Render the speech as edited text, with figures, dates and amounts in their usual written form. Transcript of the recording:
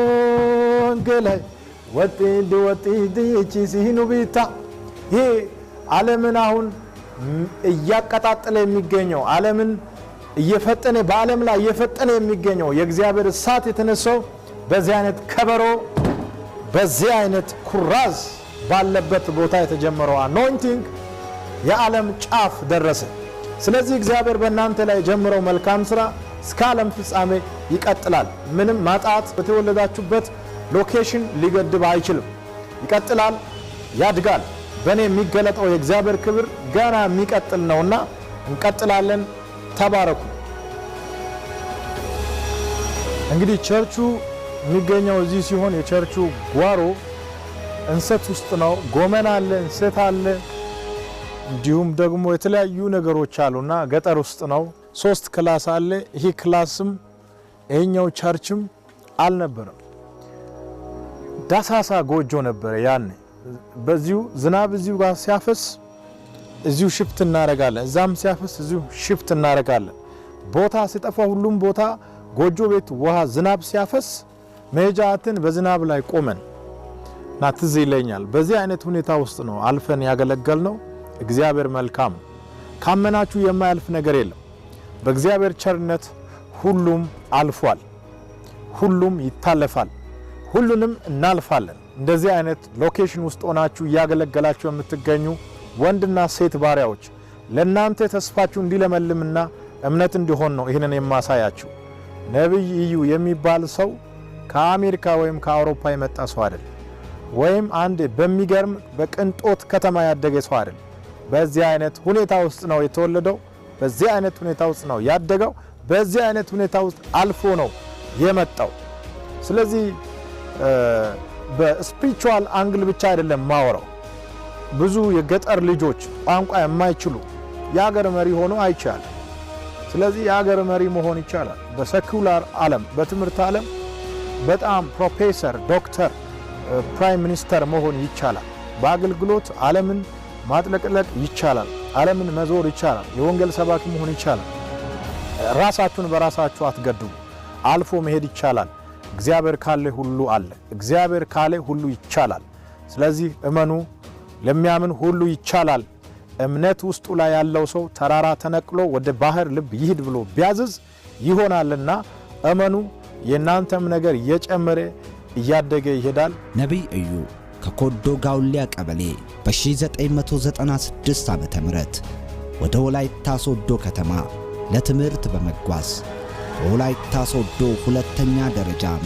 ወንጌላይ ወጥዲ ሲኑ ቢታ ይሄ ዓለምን አሁን እያቀጣጠለ የሚገኘው ዓለምን እየፈጠነ በዓለም ላይ እየፈጠነ የሚገኘው የእግዚአብሔር እሳት የተነሳው በዚህ አይነት ከበሮ በዚህ አይነት ኩራዝ ባለበት ቦታ የተጀመረው አኖይንቲንግ የዓለም ጫፍ ደረሰ። ስለዚህ እግዚአብሔር በእናንተ ላይ ጀምረው መልካም ሥራ እስከ ዓለም ፍጻሜ ይቀጥላል። ምንም ማጣት በተወለዳችሁበት ሎኬሽን ሊገድብ አይችልም። ይቀጥላል፣ ያድጋል። በእኔ የሚገለጠው የእግዚአብሔር ክብር ገና የሚቀጥል ነውና እንቀጥላለን። ተባረኩ። እንግዲህ ቸርቹ የሚገኘው እዚህ ሲሆን የቸርቹ ጓሮ እንሰት ውስጥ ነው። ጎመን አለ፣ እንሰት አለ፣ እንዲሁም ደግሞ የተለያዩ ነገሮች አሉና ገጠር ውስጥ ነው። 3 ክላስ አለ። ይሄ ክላስም ይሄኛው ቸርችም አልነበረም። ዳሳሳ ጎጆ ነበር ያኔ። በዚሁ ዝናብ እዚሁ ጋር ሲያፈስ እዚሁ ሽፍት እናረጋለን፣ እዛም ሲያፈስ እዚሁ ሽፍት እናረጋለን። ቦታ ሲጠፋ ሁሉም ቦታ ጎጆ ቤት ውሃ ዝናብ ሲያፈስ መሄጃትን በዝናብ ላይ ቆመን እና ትዝ ይለኛል። በዚህ አይነት ሁኔታ ውስጥ ነው አልፈን ያገለገልነው። እግዚአብሔር መልካም፣ ካመናችሁ የማያልፍ ነገር የለም። በእግዚአብሔር ቸርነት ሁሉም አልፏል፣ ሁሉም ይታለፋል፣ ሁሉንም እናልፋለን። እንደዚህ አይነት ሎኬሽን ውስጥ ሆናችሁ እያገለገላችሁ የምትገኙ ወንድና ሴት ባሪያዎች ለእናንተ ተስፋችሁ እንዲለመልምና እምነት እንዲሆን ነው ይህንን የማሳያችሁ። ነቢይ እዩ የሚባል ሰው ከአሜሪካ ወይም ከአውሮፓ የመጣ ሰው አይደል፣ ወይም አንድ በሚገርም በቅንጦት ከተማ ያደገ ሰው አይደል። በዚህ አይነት ሁኔታ ውስጥ ነው የተወለደው፣ በዚህ አይነት ሁኔታ ውስጥ ነው ያደገው፣ በዚህ አይነት ሁኔታ ውስጥ አልፎ ነው የመጣው። ስለዚህ በስፒሪቹዋል አንግል ብቻ አይደለም ማወራው። ብዙ የገጠር ልጆች ቋንቋ የማይችሉ የሀገር መሪ ሆኖ አይቻል። ስለዚህ የሀገር መሪ መሆን ይቻላል። በሰኩላር ዓለም በትምህርት ዓለም በጣም ፕሮፌሰር፣ ዶክተር፣ ፕራይም ሚኒስተር መሆን ይቻላል። በአገልግሎት ዓለምን ማጥለቅለቅ ይቻላል። ዓለምን መዞር ይቻላል። የወንጌል ሰባኪ መሆን ይቻላል። ራሳችሁን በራሳችሁ አትገድቡ። አልፎ መሄድ ይቻላል። እግዚአብሔር ካለ ሁሉ አለ። እግዚአብሔር ካለ ሁሉ ይቻላል። ስለዚህ እመኑ። ለሚያምን ሁሉ ይቻላል። እምነት ውስጡ ላይ ያለው ሰው ተራራ ተነቅሎ ወደ ባህር ልብ ይሂድ ብሎ ቢያዝዝ ይሆናልና እመኑ። የናንተም ነገር እየጨመረ እያደገ ይሄዳል። ነቢይ እዩ ከኮዶ ጋውሊያ ቀበሌ በ1996 ዓመተ ምህረት ወደ ወላይታ ሶዶ ከተማ ለትምህርት በመጓዝ በወላይታ ሶዶ ሁለተኛ ደረጃ